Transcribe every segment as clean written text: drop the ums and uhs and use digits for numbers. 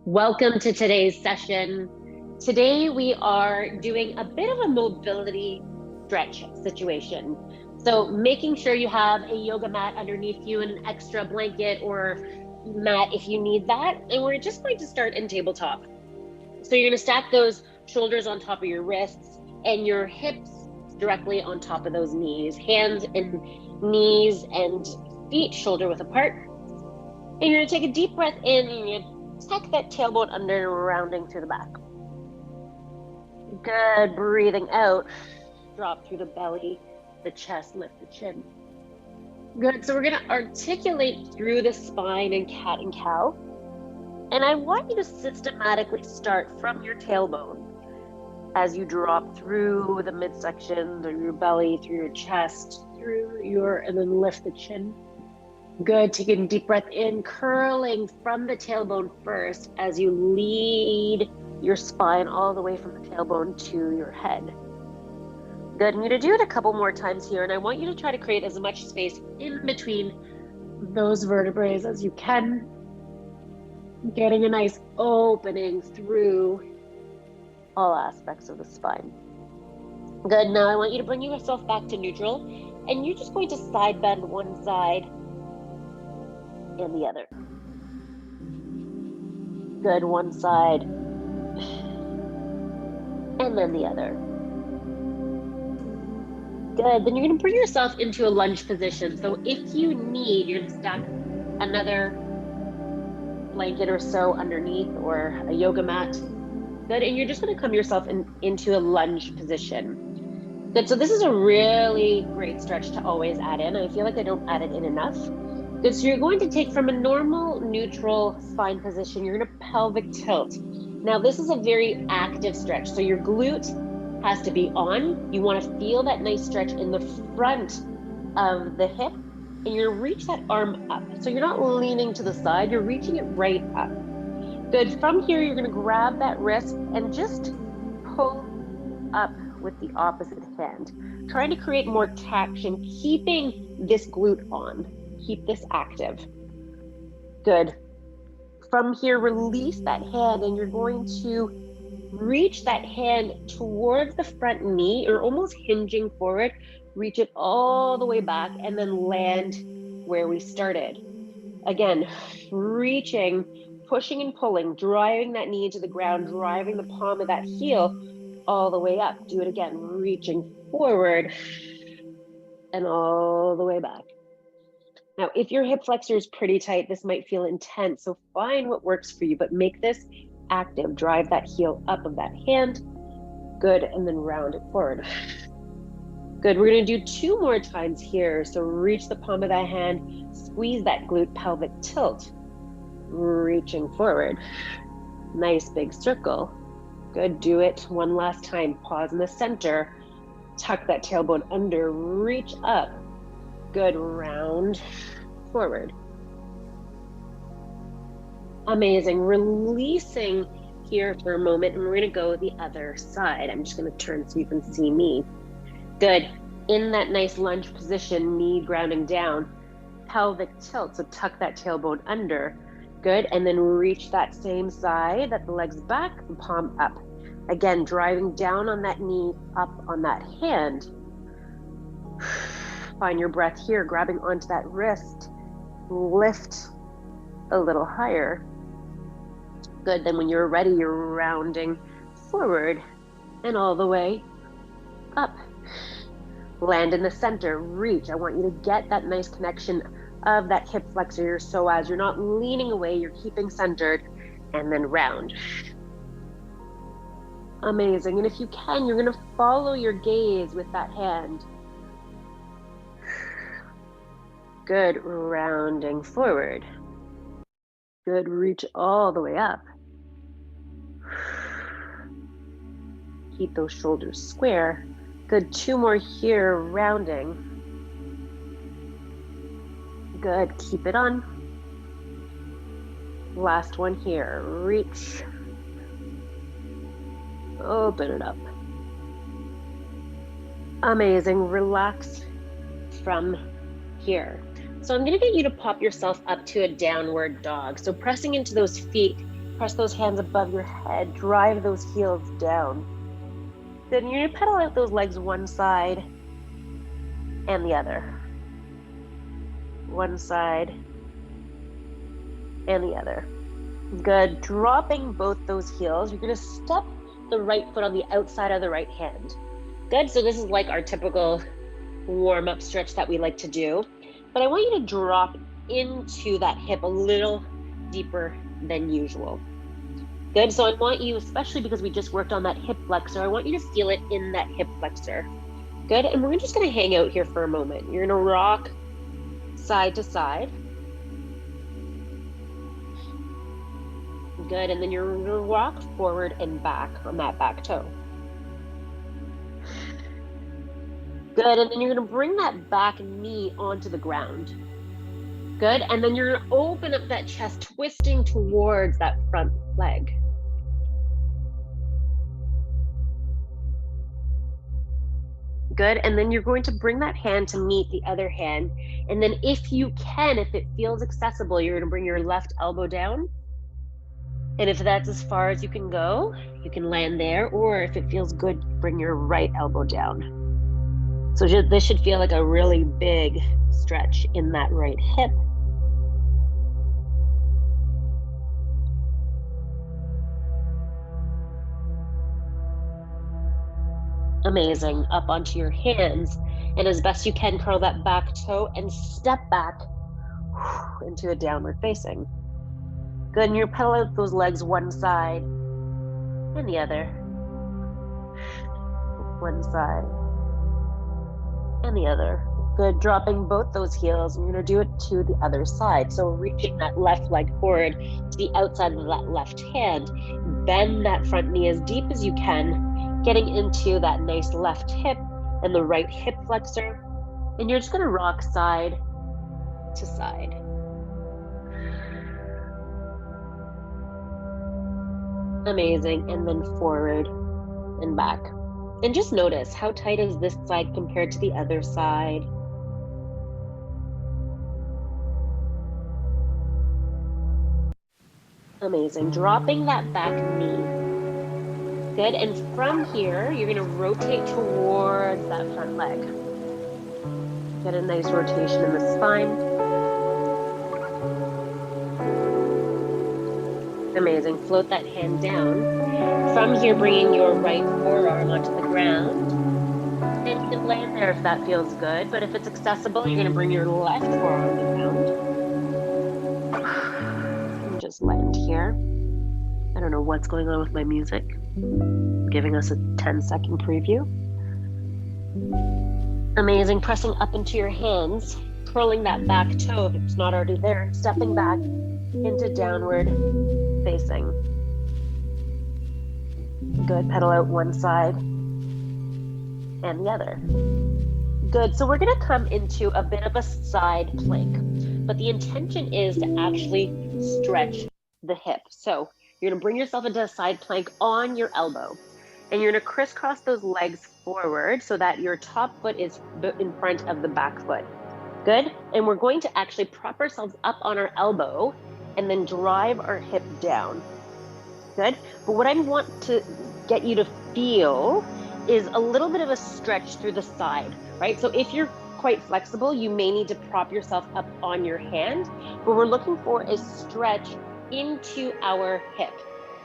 Welcome to today's session. Today we are doing a bit of a mobility stretch situation. So making sure you have a yoga mat underneath you and an extra blanket or mat if you need that. And we're just going to start in tabletop. So you're going to stack those shoulders on top of your wrists and your hips directly on top of those knees. Hands and knees and feet shoulder width apart. And you're going to take a deep breath in and you're going to tuck that tailbone under, rounding through the back. Good. Breathing out, drop through the belly, the chest, lift the chin. Good. So we're going to articulate through the spine in cat and cow. And I want you to systematically start from your tailbone as you drop through the midsection, through your belly, through your chest, and then lift the chin. Good. Taking a deep breath in, curling from the tailbone first as you lead your spine all the way from the tailbone to your head. Good. I'm going to do it a couple more times here, and I want you to try to create as much space in between those vertebrae as you can, getting a nice opening through all aspects of the spine. Good. Now I want you to bring yourself back to neutral, and you're just going to side bend one side and the other. Good. One side and then the other. Good. Then you're going to bring yourself into a lunge position. So if you need, you're going to stack another blanket or so underneath or a yoga mat. Good. And you're just going to come yourself into a lunge position. Good. So this is a really great stretch to always add in. I feel like I don't add it in enough. Good, so you're going to take from a normal neutral spine position, you're going to pelvic tilt. Now this is a very active stretch, so your glute has to be on. You want to feel that nice stretch in the front of the hip, and you're going to reach that arm up. So you're not leaning to the side, you're reaching it right up. Good, from here you're going to grab that wrist and just pull up with the opposite hand, trying to create more traction, keeping this glute on. Keep this active. Good. From here, release that hand, and you're going to reach that hand towards the front knee, or almost hinging forward. Reach it all the way back, and then land where we started. Again, reaching, pushing and pulling, driving that knee into the ground, driving the palm of that heel all the way up. Do it again, reaching forward and all the way back. Now, if your hip flexor is pretty tight, this might feel intense. So find what works for you, but make this active. Drive that heel up of that hand. Good. And then round it forward. Good. We're going to do 2 more times here. So reach the palm of that hand, squeeze that glute, pelvic tilt, reaching forward. Nice big circle. Good. Do it one last time. Pause in the center. Tuck that tailbone under, reach up. Good. Round forward. Amazing. Releasing here for a moment, and we're going to go the other side. I'm just going to turn so you can see me. Good. In that nice lunge position, knee grounding down, pelvic tilt. So tuck that tailbone under. Good. And then reach that same side, that the leg's back, and palm up. Again, driving down on that knee, up on that hand. Find your breath here, grabbing onto that wrist. Lift a little higher. Good. Then when you're ready, you're rounding forward and all the way up. Land in the center, reach. I want you to get that nice connection of that hip flexor, your psoas. You're not leaning away, you're keeping centered, and then round. Amazing. And if you can, you're going to follow your gaze with that hand. Good. Rounding forward. Good. Reach all the way up. Keep those shoulders square. Good. 2 more here. Rounding. Good. Keep it on. Last one here. Reach. Open it up. Amazing. Relax from here. So I'm going to get you to pop yourself up to a downward dog. So pressing into those feet Press those hands above your head, drive those heels down. Then you're gonna pedal out those legs one side and the other. One side and the other. Good. Dropping both those heels, you're gonna step the right foot on the outside of the right hand. Good. So this is like our typical warm-up stretch that we like to do. But I want you to drop into that hip a little deeper than usual. Good. So I want you, especially because we just worked on that hip flexor, I want you to feel it in that hip flexor. Good. And we're just going to hang out here for a moment. You're going to rock side to side. Good. And then you're going to rock forward and back on that back toe. Good. And then you're going to bring that back knee onto the ground. Good. And then you're going to open up that chest, twisting towards that front leg. Good. And then you're going to bring that hand to meet the other hand. And then if you can, if it feels accessible, you're going to bring your left elbow down. And if that's as far as you can go, you can land there. Or if it feels good, bring your right elbow down. So this should feel like a really big stretch in that right hip. Amazing. Up onto your hands. And as best you can, curl that back toe and step back into a downward facing. Good. And you're pedal out those legs one side and the other. One side and the other. Good. Dropping both those heels. And you're going to do it to the other side. So reaching that left leg forward to the outside of that left hand. Bend that front knee as deep as you can, getting into that nice left hip and the right hip flexor. And you're just going to rock side to side. Amazing. And then forward and back. And just notice, how tight is this side compared to the other side? Amazing. Dropping that back knee. Good. And from here, you're going to rotate towards that front leg. Get a nice rotation in the spine. Amazing. Float that hand down. From here, bringing your right forearm onto the ground. And you can land there if that feels good. But if it's accessible, you're going to bring your left forearm on the ground. And just land here. I don't know what's going on with my music. Giving us a 10-second preview. Amazing. Pressing up into your hands. Curling that back toe if it's not already there. And stepping back into downward facing. Good. Pedal out one side and the other. Good. So we're going to come into a bit of a side plank, but the intention is to actually stretch the hip. So you're going to bring yourself into a side plank on your elbow, and you're going to crisscross those legs forward so that your top foot is in front of the back foot. Good. And we're going to actually prop ourselves up on our elbow and then drive our hip down. Good. But what I want to get you to feel is a little bit of a stretch through the side, right? So if you're quite flexible, you may need to prop yourself up on your hand. What we're looking for is stretch into our hip.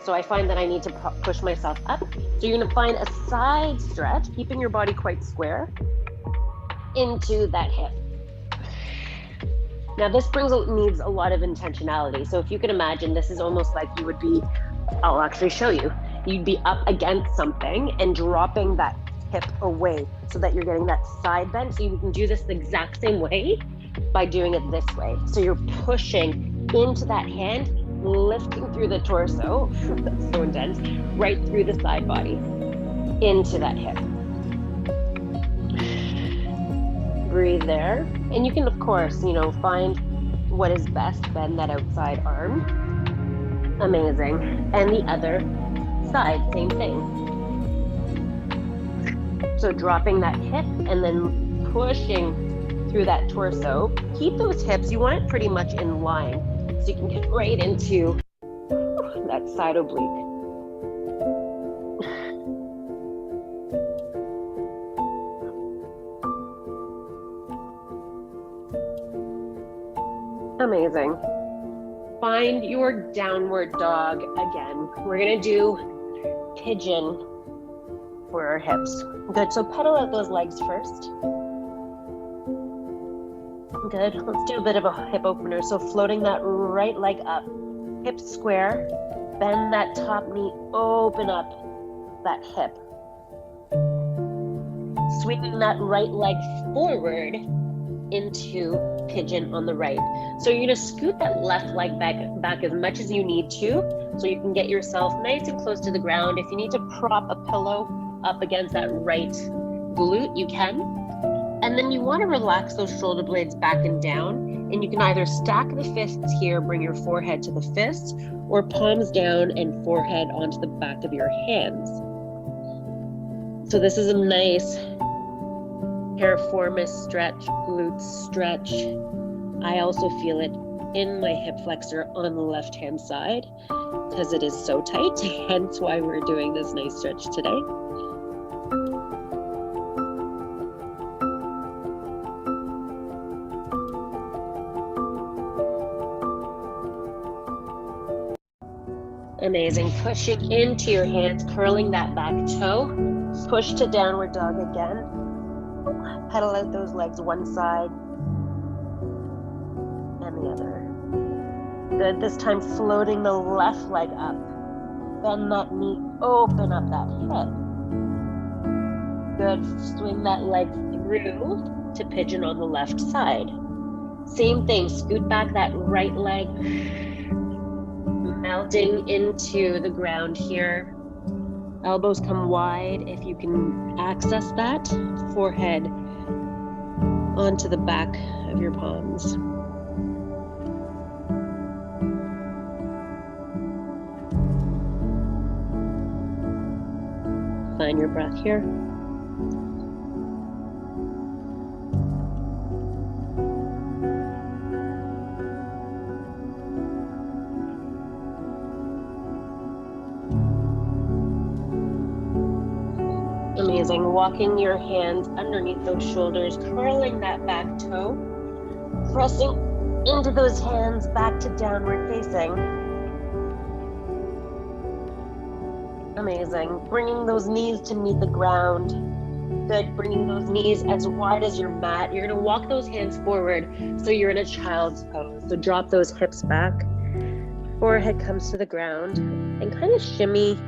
So I find that I need to push myself up. So you're going to find a side stretch, keeping your body quite square, into that hip. Now this needs a lot of intentionality. So if you can imagine, this is almost like you would be, I'll actually show you. You'd be up against something and dropping that hip away so that you're getting that side bend. So you can do this the exact same way by doing it this way. So you're pushing into that hand, lifting through the torso, that's so intense, right through the side body, into that hip. Breathe there. And you can, of course, find what is best, bend that outside arm. Amazing. And the other side, same thing. So dropping that hip and then pushing through that torso. Keep those hips, you want it pretty much in line so you can get right into that side oblique. Amazing. Find your downward dog again. We're gonna do pigeon for our hips. Good, so pedal out those legs first. Good, let's do a bit of a hip opener. So floating that right leg up, hips square, bend that top knee, open up that hip. Swinging that right leg forward into pigeon on the right. So you're gonna scoot that left leg back as much as you need to, so you can get yourself nice and close to the ground. If you need to prop a pillow up against that right glute, you can. And then you wanna relax those shoulder blades back and down, and you can either stack the fists here, bring your forehead to the fists, or palms down and forehead onto the back of your hands. So this is a nice piriformis stretch, glute stretch. I also feel it in my hip flexor on the left-hand side because it is so tight, hence why we're doing this nice stretch today. Amazing. Pushing into your hands, curling that back toe. Push to downward dog again. Pedal out those legs one side and the other. Good. This time floating the left leg up. Bend that knee, open up that hip. Good. Swing that leg through to pigeon on the left side. Same thing. Scoot back that right leg. Melting into the ground here. Elbows come wide if you can access that. Forehead onto the back of your palms. Find your breath here. Amazing. Walking your hands underneath those shoulders, curling that back toe, pressing into those hands back to downward facing. Amazing. Bringing those knees to meet the ground. Good. Bringing those knees as wide as your mat. You're going to walk those hands forward so you're in a child's pose. So drop those hips back. Forehead comes to the ground and kind of shimmy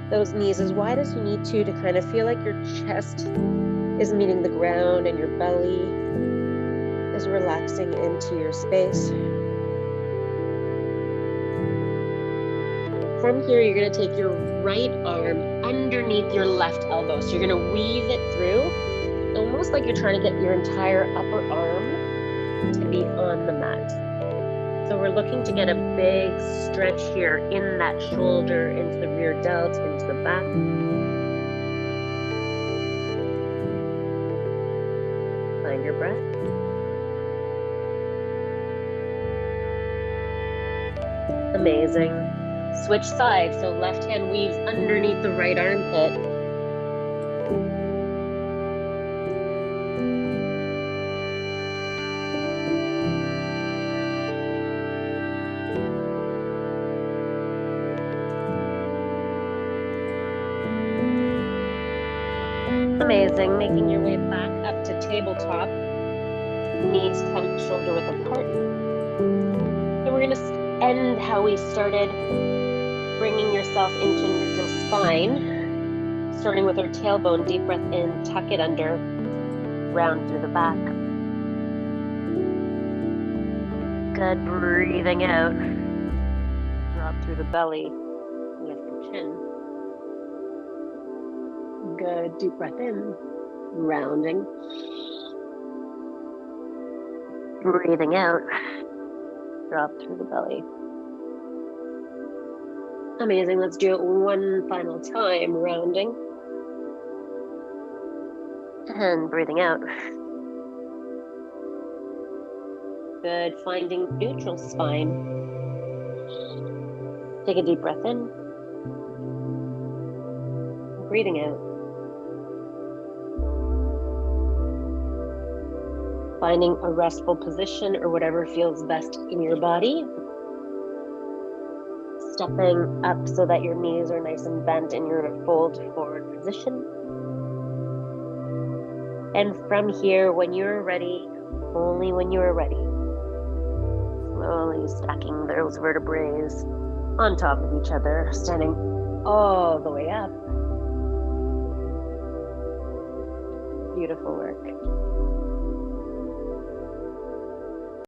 those knees as wide as you need to kind of feel like your chest is meeting the ground and your belly is relaxing into your space. From here, you're going to take your right arm underneath your left elbow. So you're going to weave it through, almost like you're trying to get your entire upper arm to be on the mat. So we're looking to get a big stretch here in that shoulder, into the rear delt, into the back. Find your breath. Amazing. Switch sides. So left hand weaves underneath the right armpit. Amazing. Making your way back up to tabletop. Knees come shoulder width apart. And we're going to end how we started, bringing yourself into neutral spine. Starting with our tailbone, deep breath in, tuck it under, round through the back. Good. Breathing out. Drop through the belly. Lift your chin. Good. Deep breath in, rounding. Breathing out, drop through the belly. Amazing. Let's do it one final time, rounding. And breathing out. Good. Finding neutral spine. Take a deep breath in. Breathing out. Finding a restful position or whatever feels best in your body. Stepping up so that your knees are nice and bent and you're in a fold forward position. And from here, when you're ready, only when you are ready, slowly stacking those vertebrae on top of each other, standing all the way up. Beautiful work.